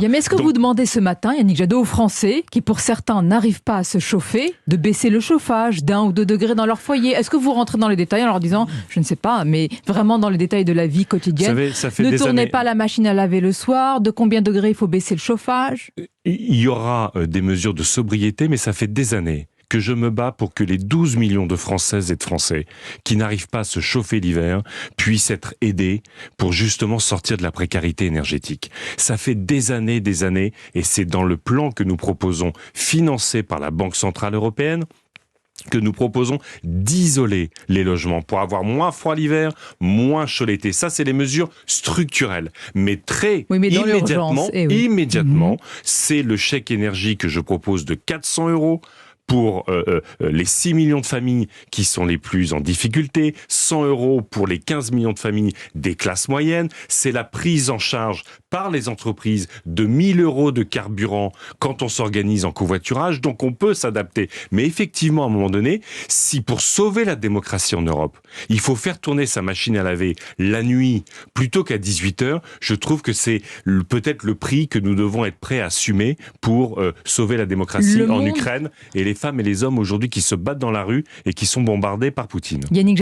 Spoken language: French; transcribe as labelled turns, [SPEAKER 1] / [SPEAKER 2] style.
[SPEAKER 1] Mais est-ce que vous demandez ce matin, Yannick Jadot, aux Français, qui pour certains n'arrivent pas à se chauffer, de baisser le chauffage d'1 ou 2 degrés dans leur foyer? Est-ce que vous rentrez dans les détails en leur disant, je ne sais pas, mais vraiment dans les détails de la vie quotidienne?
[SPEAKER 2] Vous savez, ça fait
[SPEAKER 1] ne
[SPEAKER 2] des
[SPEAKER 1] tournez
[SPEAKER 2] années...
[SPEAKER 1] pas la machine à laver le soir, de combien de degrés il faut baisser le chauffage?
[SPEAKER 2] Il y aura des mesures de sobriété, mais ça fait des années que je me bats pour que les 12 millions de Françaises et de Français qui n'arrivent pas à se chauffer l'hiver puissent être aidés pour justement sortir de la précarité énergétique. Ça fait des années, et c'est dans le plan que nous proposons, financé par la Banque Centrale Européenne, que nous proposons d'isoler les logements pour avoir moins froid l'hiver, moins chaud l'été. Ça, c'est les mesures structurelles. Mais immédiatement, c'est le chèque énergie que je propose de 400 € pour les 6 millions de familles qui sont les plus en difficulté, 100 € pour les 15 millions de familles des classes moyennes. C'est la prise en charge par les entreprises de 1 000 € de carburant quand on s'organise en covoiturage. Donc on peut s'adapter. Mais effectivement, à un moment donné, si pour sauver la démocratie en Europe, il faut faire tourner sa machine à laver la nuit plutôt qu'à 18h, je trouve que c'est peut-être le prix que nous devons être prêts à assumer pour sauver la démocratie en Ukraine et les femmes et les hommes aujourd'hui qui se battent dans la rue et qui sont bombardés par Poutine.
[SPEAKER 1] Yannick